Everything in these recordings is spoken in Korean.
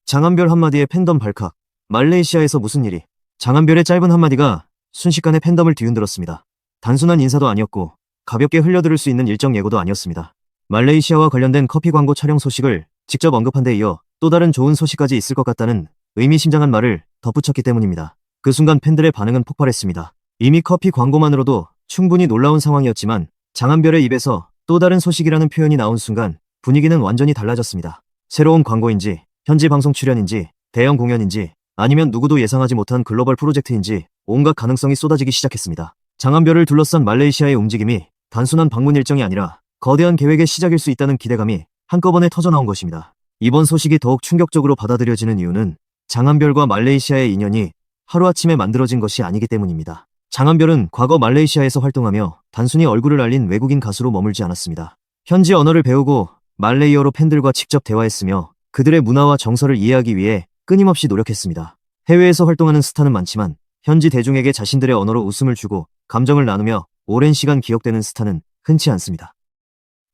장한별 한마디에 팬덤 발칵. 말레이시아에서 무슨 일이? 장한별의 짧은 한마디가 순식간에 팬덤을 뒤흔들었습니다. 단순한 인사도 아니었고 가볍게 흘려들을 수 있는 일정 예고도 아니었습니다. 말레이시아와 관련된 커피 광고 촬영 소식을 직접 언급한 데 이어 또 다른 좋은 소식까지 있을 것 같다는 의미심장한 말을 덧붙였기 때문입니다. 그 순간 팬들의 반응은 폭발했습니다. 이미 커피 광고만으로도 충분히 놀라운 상황이었지만 장한별의 입에서 또 다른 소식이라는 표현이 나온 순간 분위기는 완전히 달라졌습니다. 새로운 광고인지, 현지 방송 출연인지, 대형 공연인지, 아니면 누구도 예상하지 못한 글로벌 프로젝트인지 온갖 가능성이 쏟아지기 시작했습니다. 장한별을 둘러싼 말레이시아의 움직임이 단순한 방문 일정이 아니라 거대한 계획의 시작일 수 있다는 기대감이 한꺼번에 터져나온 것입니다. 이번 소식이 더욱 충격적으로 받아들여지는 이유는 장한별과 말레이시아의 인연이 하루아침에 만들어진 것이 아니기 때문입니다. 장한별은 과거 말레이시아에서 활동하며 단순히 얼굴을 알린 외국인 가수로 머물지 않았습니다. 현지 언어를 배우고 말레이어로 팬들과 직접 대화했으며 그들의 문화와 정서를 이해하기 위해 끊임없이 노력했습니다. 해외에서 활동하는 스타는 많지만 현지 대중에게 자신들의 언어로 웃음을 주고 감정을 나누며 오랜 시간 기억되는 스타는 흔치 않습니다.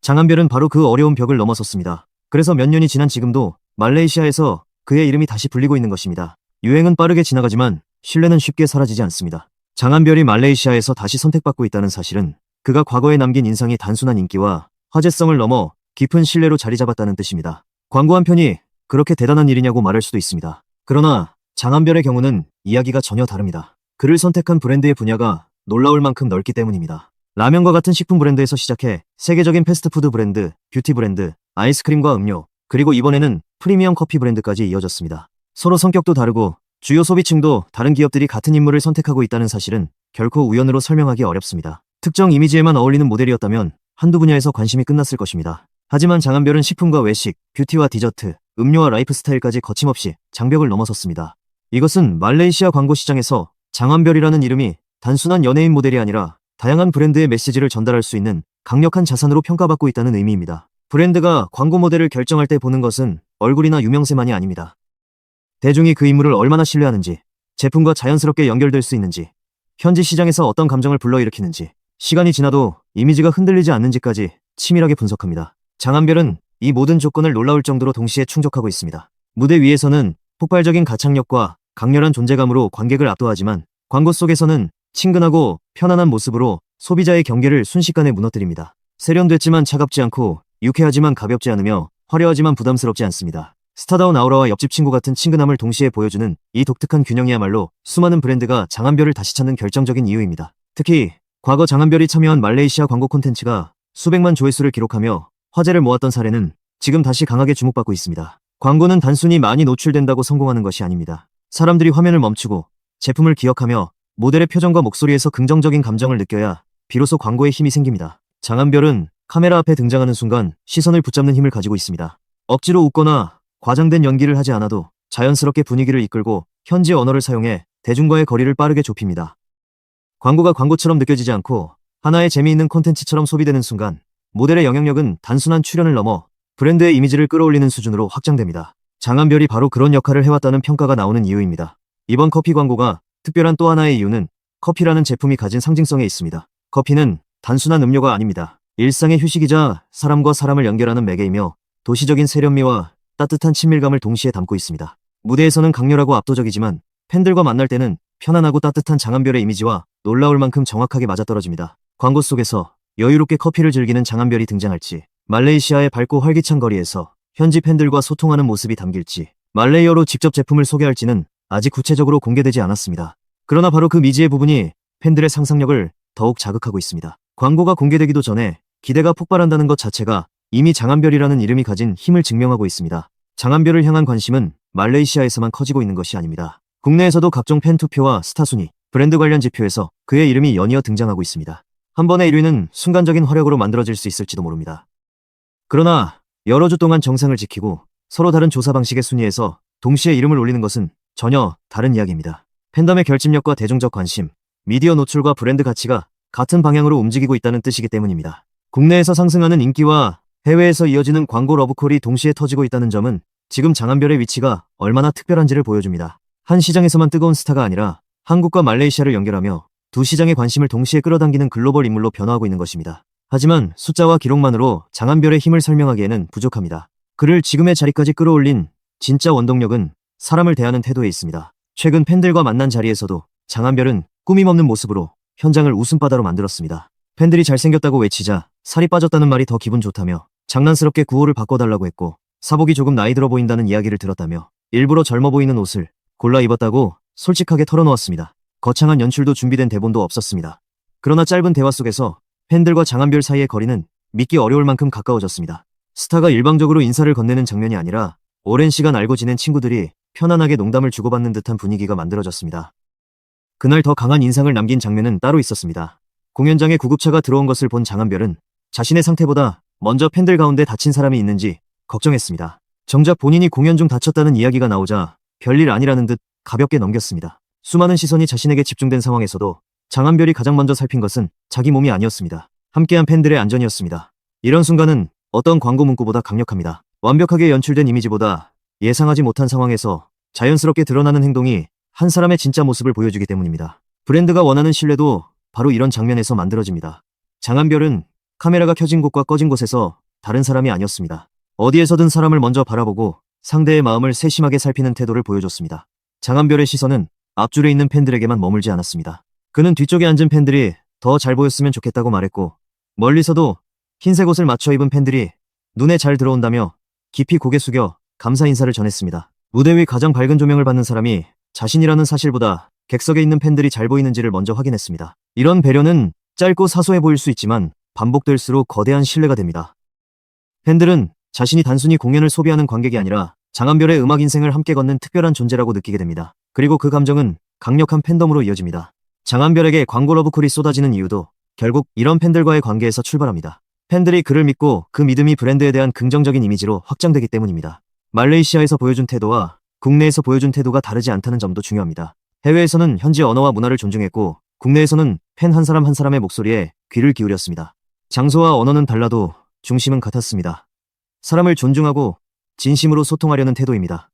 장한별은 바로 그 어려운 벽을 넘어섰습니다. 그래서 몇 년이 지난 지금도 말레이시아에서 그의 이름이 다시 불리고 있는 것입니다. 유행은 빠르게 지나가지만 신뢰는 쉽게 사라지지 않습니다. 장한별이 말레이시아에서 다시 선택받고 있다는 사실은 그가 과거에 남긴 인상이 단순한 인기와 화제성을 넘어 깊은 신뢰로 자리 잡았다는 뜻입니다. 광고 한 편이 그렇게 대단한 일이냐고 말할 수도 있습니다. 그러나 장한별의 경우는 이야기가 전혀 다릅니다. 그를 선택한 브랜드의 분야가 놀라울 만큼 넓기 때문입니다. 라면과 같은 식품 브랜드에서 시작해 세계적인 패스트푸드 브랜드, 뷰티 브랜드, 아이스크림과 음료, 그리고 이번에는 프리미엄 커피 브랜드까지 이어졌습니다. 서로 성격도 다르고 주요 소비층도 다른 기업들이 같은 인물을 선택하고 있다는 사실은 결코 우연으로 설명하기 어렵습니다. 특정 이미지에만 어울리는 모델이었다면 한두 분야에서 관심이 끝났을 것입니다. 하지만 장한별은 식품과 외식, 뷰티와 디저트, 음료와 라이프스타일까지 거침없이 장벽을 넘어섰습니다. 이것은 말레이시아 광고 시장에서 장한별이라는 이름이 단순한 연예인 모델이 아니라 다양한 브랜드의 메시지를 전달할 수 있는 강력한 자산으로 평가받고 있다는 의미입니다. 브랜드가 광고 모델을 결정할 때 보는 것은 얼굴이나 유명세만이 아닙니다. 대중이 그 인물을 얼마나 신뢰하는지, 제품과 자연스럽게 연결될 수 있는지, 현지 시장에서 어떤 감정을 불러일으키는지, 시간이 지나도 이미지가 흔들리지 않는지까지 치밀하게 분석합니다. 장한별은 이 모든 조건을 놀라울 정도로 동시에 충족하고 있습니다. 무대 위에서는 폭발적인 가창력과 강렬한 존재감으로 관객을 압도하지만 광고 속에서는 친근하고 편안한 모습으로 소비자의 경계를 순식간에 무너뜨립니다. 세련됐지만 차갑지 않고 유쾌하지만 가볍지 않으며 화려하지만 부담스럽지 않습니다. 스타다운 아우라와 옆집 친구 같은 친근함을 동시에 보여주는 이 독특한 균형이야말로 수많은 브랜드가 장한별을 다시 찾는 결정적인 이유입니다. 특히 과거 장한별이 참여한 말레이시아 광고 콘텐츠가 수백만 조회수를 기록하며 화제를 모았던 사례는 지금 다시 강하게 주목받고 있습니다. 광고는 단순히 많이 노출된다고 성공하는 것이 아닙니다. 사람들이 화면을 멈추고 제품을 기억하며 모델의 표정과 목소리에서 긍정적인 감정을 느껴야 비로소 광고에 힘이 생깁니다. 장한별은 카메라 앞에 등장하는 순간 시선을 붙잡는 힘을 가지고 있습니다. 억지로 웃거나 과장된 연기를 하지 않아도 자연스럽게 분위기를 이끌고 현지 언어를 사용해 대중과의 거리를 빠르게 좁힙니다. 광고가 광고처럼 느껴지지 않고 하나의 재미있는 콘텐츠처럼 소비되는 순간 모델의 영향력은 단순한 출연을 넘어 브랜드의 이미지를 끌어올리는 수준으로 확장됩니다. 장한별이 바로 그런 역할을 해왔다는 평가가 나오는 이유입니다. 이번 커피 광고가 특별한 또 하나의 이유는 커피라는 제품이 가진 상징성에 있습니다. 커피는 단순한 음료가 아닙니다. 일상의 휴식이자 사람과 사람을 연결하는 매개이며 도시적인 세련미와 따뜻한 친밀감을 동시에 담고 있습니다. 무대에서는 강렬하고 압도적이지만 팬들과 만날 때는 편안하고 따뜻한 장한별의 이미지와 놀라울 만큼 정확하게 맞아떨어집니다. 광고 속에서 여유롭게 커피를 즐기는 장한별이 등장할지, 말레이시아의 밝고 활기찬 거리에서 현지 팬들과 소통하는 모습이 담길지, 말레이어로 직접 제품을 소개할지는 아직 구체적으로 공개되지 않았습니다. 그러나 바로 그 미지의 부분이 팬들의 상상력을 더욱 자극하고 있습니다. 광고가 공개되기도 전에 기대가 폭발한다는 것 자체가 이미 장한별이라는 이름이 가진 힘을 증명하고 있습니다. 장한별을 향한 관심은 말레이시아에서만 커지고 있는 것이 아닙니다. 국내에서도 각종 팬 투표와 스타 순위, 브랜드 관련 지표에서 그의 이름이 연이어 등장하고 있습니다. 한 번의 1위는 순간적인 화력으로 만들어질 수 있을지도 모릅니다. 그러나 여러 주 동안 정상을 지키고 서로 다른 조사 방식의 순위에서 동시에 이름을 올리는 것은 전혀 다른 이야기입니다. 팬덤의 결집력과 대중적 관심, 미디어 노출과 브랜드 가치가 같은 방향으로 움직이고 있다는 뜻이기 때문입니다. 국내에서 상승하는 인기와 해외에서 이어지는 광고 러브콜이 동시에 터지고 있다는 점은 지금 장한별의 위치가 얼마나 특별한지를 보여줍니다. 한 시장에서만 뜨거운 스타가 아니라 한국과 말레이시아를 연결하며 두 시장의 관심을 동시에 끌어당기는 글로벌 인물로 변화하고 있는 것입니다. 하지만 숫자와 기록만으로 장한별의 힘을 설명하기에는 부족합니다. 그를 지금의 자리까지 끌어올린 진짜 원동력은 사람을 대하는 태도에 있습니다. 최근 팬들과 만난 자리에서도 장한별은 꾸밈없는 모습으로 현장을 웃음바다로 만들었습니다. 팬들이 잘생겼다고 외치자 살이 빠졌다는 말이 더 기분 좋다며 장난스럽게 구호를 바꿔달라고 했고, 사복이 조금 나이 들어 보인다는 이야기를 들었다며 일부러 젊어 보이는 옷을 골라 입었다고 솔직하게 털어놓았습니다. 거창한 연출도 준비된 대본도 없었습니다. 그러나 짧은 대화 속에서 팬들과 장한별 사이의 거리는 믿기 어려울 만큼 가까워졌습니다. 스타가 일방적으로 인사를 건네는 장면이 아니라 오랜 시간 알고 지낸 친구들이 편안하게 농담을 주고받는 듯한 분위기가 만들어졌습니다. 그날 더 강한 인상을 남긴 장면은 따로 있었습니다. 공연장에 구급차가 들어온 것을 본 장한별은 자신의 상태보다 먼저 팬들 가운데 다친 사람이 있는지 걱정했습니다. 정작 본인이 공연 중 다쳤다는 이야기가 나오자 별일 아니라는 듯 가볍게 넘겼습니다. 수많은 시선이 자신에게 집중된 상황에서도 장한별이 가장 먼저 살핀 것은 자기 몸이 아니었습니다. 함께한 팬들의 안전이었습니다. 이런 순간은 어떤 광고 문구보다 강력합니다. 완벽하게 연출된 이미지보다 예상하지 못한 상황에서 자연스럽게 드러나는 행동이 한 사람의 진짜 모습을 보여주기 때문입니다. 브랜드가 원하는 신뢰도 바로 이런 장면에서 만들어집니다. 장한별은 카메라가 켜진 곳과 꺼진 곳에서 다른 사람이 아니었습니다. 어디에서든 사람을 먼저 바라보고 상대의 마음을 세심하게 살피는 태도를 보여줬습니다. 장한별의 시선은 앞줄에 있는 팬들에게만 머물지 않았습니다. 그는 뒤쪽에 앉은 팬들이 더 잘 보였으면 좋겠다고 말했고, 멀리서도 흰색 옷을 맞춰 입은 팬들이 눈에 잘 들어온다며 깊이 고개 숙여 감사 인사를 전했습니다. 무대 위 가장 밝은 조명을 받는 사람이 자신이라는 사실보다 객석에 있는 팬들이 잘 보이는지를 먼저 확인했습니다. 이런 배려는 짧고 사소해 보일 수 있지만 반복될수록 거대한 신뢰가 됩니다. 팬들은 자신이 단순히 공연을 소비하는 관객이 아니라 장한별의 음악 인생을 함께 걷는 특별한 존재라고 느끼게 됩니다. 그리고 그 감정은 강력한 팬덤으로 이어집니다. 장한별에게 광고 러브콜이 쏟아지는 이유도 결국 이런 팬들과의 관계에서 출발합니다. 팬들이 그를 믿고 그 믿음이 브랜드에 대한 긍정적인 이미지로 확장되기 때문입니다. 말레이시아에서 보여준 태도와 국내에서 보여준 태도가 다르지 않다는 점도 중요합니다. 해외에서는 현지 언어와 문화를 존중했고, 국내에서는 팬 한 사람 한 사람의 목소리에 귀를 기울였습니다. 장소와 언어는 달라도 중심은 같았습니다. 사람을 존중하고 진심으로 소통하려는 태도입니다.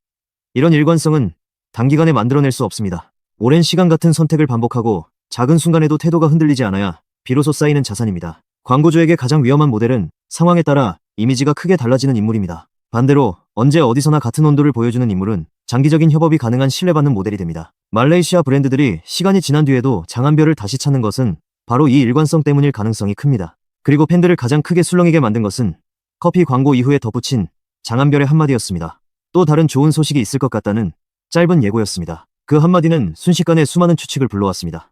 이런 일관성은 단기간에 만들어낼 수 없습니다. 오랜 시간 같은 선택을 반복하고 작은 순간에도 태도가 흔들리지 않아야 비로소 쌓이는 자산입니다. 광고주에게 가장 위험한 모델은 상황에 따라 이미지가 크게 달라지는 인물입니다. 반대로 언제 어디서나 같은 온도를 보여주는 인물은 장기적인 협업이 가능한 신뢰받는 모델이 됩니다. 말레이시아 브랜드들이 시간이 지난 뒤에도 장한별을 다시 찾는 것은 바로 이 일관성 때문일 가능성이 큽니다. 그리고 팬들을 가장 크게 술렁이게 만든 것은 커피 광고 이후에 덧붙인 장한별의 한마디였습니다. 또 다른 좋은 소식이 있을 것 같다는 짧은 예고였습니다. 그 한마디는 순식간에 수많은 추측을 불러왔습니다.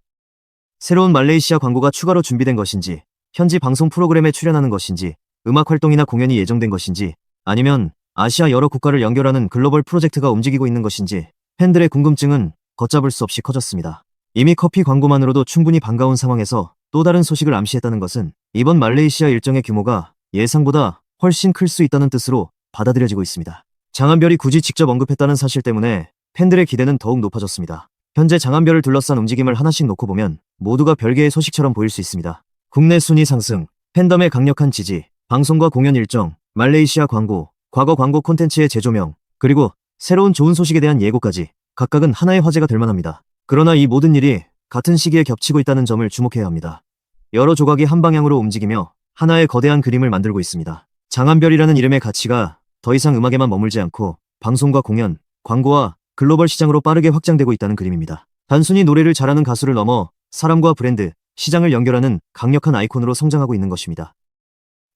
새로운 말레이시아 광고가 추가로 준비된 것인지, 현지 방송 프로그램에 출연하는 것인지, 음악 활동이나 공연이 예정된 것인지, 아니면 아시아 여러 국가를 연결하는 글로벌 프로젝트가 움직이고 있는 것인지 팬들의 궁금증은 걷잡을 수 없이 커졌습니다. 이미 커피 광고만으로도 충분히 반가운 상황에서 또 다른 소식을 암시했다는 것은 이번 말레이시아 일정의 규모가 예상보다 훨씬 클 수 있다는 뜻으로 받아들여지고 있습니다. 장한별이 굳이 직접 언급했다는 사실 때문에 팬들의 기대는 더욱 높아졌습니다. 현재 장한별을 둘러싼 움직임을 하나씩 놓고 보면 모두가 별개의 소식처럼 보일 수 있습니다. 국내 순위 상승, 팬덤의 강력한 지지, 방송과 공연 일정, 말레이시아 광고, 과거 광고 콘텐츠의 재조명, 그리고 새로운 좋은 소식에 대한 예고까지 각각은 하나의 화제가 될 만합니다. 그러나 이 모든 일이 같은 시기에 겹치고 있다는 점을 주목해야 합니다. 여러 조각이 한 방향으로 움직이며 하나의 거대한 그림을 만들고 있습니다. 장한별이라는 이름의 가치가 더 이상 음악에만 머물지 않고 방송과 공연, 광고와 글로벌 시장으로 빠르게 확장되고 있다는 그림입니다. 단순히 노래를 잘하는 가수를 넘어 사람과 브랜드, 시장을 연결하는 강력한 아이콘으로 성장하고 있는 것입니다.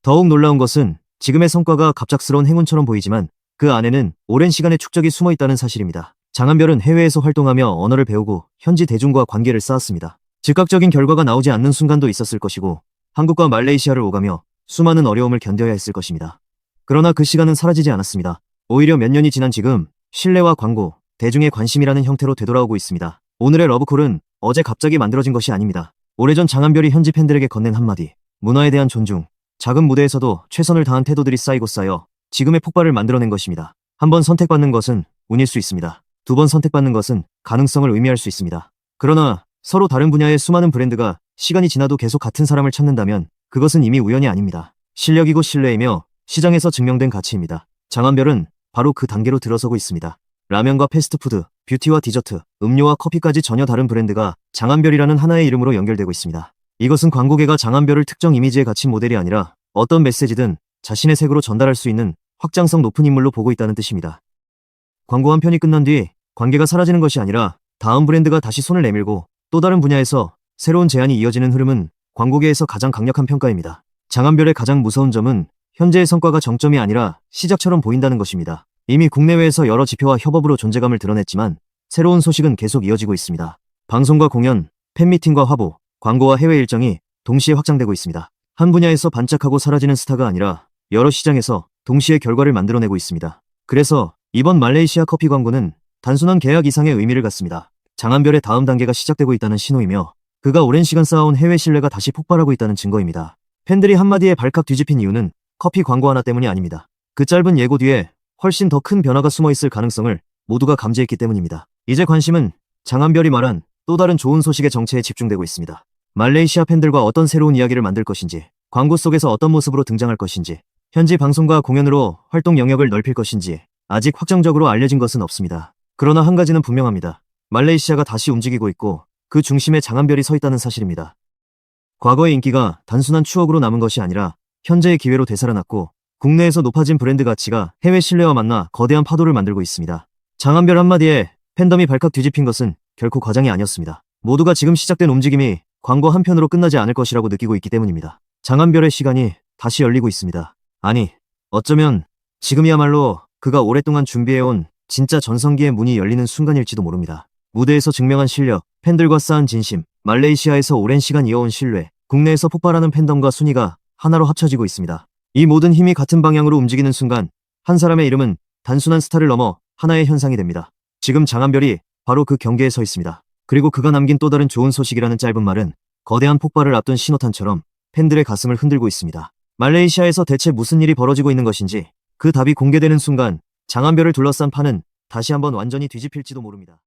더욱 놀라운 것은 지금의 성과가 갑작스러운 행운처럼 보이지만 그 안에는 오랜 시간의 축적이 숨어 있다는 사실입니다. 장한별은 해외에서 활동하며 언어를 배우고 현지 대중과 관계를 쌓았습니다. 즉각적인 결과가 나오지 않는 순간도 있었을 것이고 한국과 말레이시아를 오가며 수많은 어려움을 견뎌야 했을 것입니다. 그러나 그 시간은 사라지지 않았습니다. 오히려 몇 년이 지난 지금 신뢰와 광고, 대중의 관심이라는 형태로 되돌아오고 있습니다. 오늘의 러브콜은 어제 갑자기 만들어진 것이 아닙니다. 오래전 장한별이 현지 팬들에게 건넨 한마디, 문화에 대한 존중, 작은 무대에서도 최선을 다한 태도들이 쌓이고 쌓여 지금의 폭발을 만들어낸 것입니다. 한 번 선택받는 것은 운일 수 있습니다. 두 번 선택받는 것은 가능성을 의미할 수 있습니다. 그러나 서로 다른 분야의 수많은 브랜드가 시간이 지나도 계속 같은 사람을 찾는다면 그것은 이미 우연이 아닙니다. 실력이고 신뢰이며 시장에서 증명된 가치입니다. 장한별은 바로 그 단계로 들어서고 있습니다. 라면과 패스트푸드, 뷰티와 디저트, 음료와 커피까지 전혀 다른 브랜드가 장한별이라는 하나의 이름으로 연결되고 있습니다. 이것은 광고계가 장한별을 특정 이미지에 갇힌 모델이 아니라 어떤 메시지든 자신의 색으로 전달할 수 있는 확장성 높은 인물로 보고 있다는 뜻입니다. 광고 한 편이 끝난 뒤 관계가 사라지는 것이 아니라 다음 브랜드가 다시 손을 내밀고 또 다른 분야에서 새로운 제안이 이어지는 흐름은 광고계에서 가장 강력한 평가입니다. 장한별의 가장 무서운 점은 현재의 성과가 정점이 아니라 시작처럼 보인다는 것입니다. 이미 국내외에서 여러 지표와 협업으로 존재감을 드러냈지만 새로운 소식은 계속 이어지고 있습니다. 방송과 공연, 팬미팅과 화보, 광고와 해외 일정이 동시에 확장되고 있습니다. 한 분야에서 반짝하고 사라지는 스타가 아니라 여러 시장에서 동시에 결과를 만들어내고 있습니다. 그래서 이번 말레이시아 커피 광고는 단순한 계약 이상의 의미를 갖습니다. 장한별의 다음 단계가 시작되고 있다는 신호이며 그가 오랜 시간 쌓아온 해외 신뢰가 다시 폭발하고 있다는 증거입니다. 팬들이 한마디에 발칵 뒤집힌 이유는 커피 광고 하나 때문이 아닙니다. 그 짧은 예고 뒤에 훨씬 더 큰 변화가 숨어있을 가능성을 모두가 감지했기 때문입니다. 이제 관심은 장한별이 말한 또 다른 좋은 소식의 정체에 집중되고 있습니다. 말레이시아 팬들과 어떤 새로운 이야기를 만들 것인지, 광고 속에서 어떤 모습으로 등장할 것인지, 현지 방송과 공연으로 활동 영역을 넓힐 것인지 아직 확정적으로 알려진 것은 없습니다. 그러나 한 가지는 분명합니다. 말레이시아가 다시 움직이고 있고 그 중심에 장한별이 서 있다는 사실입니다. 과거의 인기가 단순한 추억으로 남은 것이 아니라 현재의 기회로 되살아났고 국내에서 높아진 브랜드 가치가 해외 신뢰와 만나 거대한 파도를 만들고 있습니다. 장한별 한마디에 팬덤이 발칵 뒤집힌 것은 결코 과장이 아니었습니다. 모두가 지금 시작된 움직임이 광고 한 편으로 끝나지 않을 것이라고 느끼고 있기 때문입니다. 장한별의 시간이 다시 열리고 있습니다. 아니, 어쩌면 지금이야말로 그가 오랫동안 준비해온 진짜 전성기의 문이 열리는 순간일지도 모릅니다. 무대에서 증명한 실력, 팬들과 쌓은 진심, 말레이시아에서 오랜 시간 이어온 신뢰, 국내에서 폭발하는 팬덤과 순위가 하나로 합쳐지고 있습니다. 이 모든 힘이 같은 방향으로 움직이는 순간 한 사람의 이름은 단순한 스타를 넘어 하나의 현상이 됩니다. 지금 장한별이 바로 그 경계에 서 있습니다. 그리고 그가 남긴 또 다른 좋은 소식이라는 짧은 말은 거대한 폭발을 앞둔 신호탄처럼 팬들의 가슴을 흔들고 있습니다. 말레이시아에서 대체 무슨 일이 벌어지고 있는 것인지 그 답이 공개되는 순간 장한별을 둘러싼 판은 다시 한번 완전히 뒤집힐지도 모릅니다.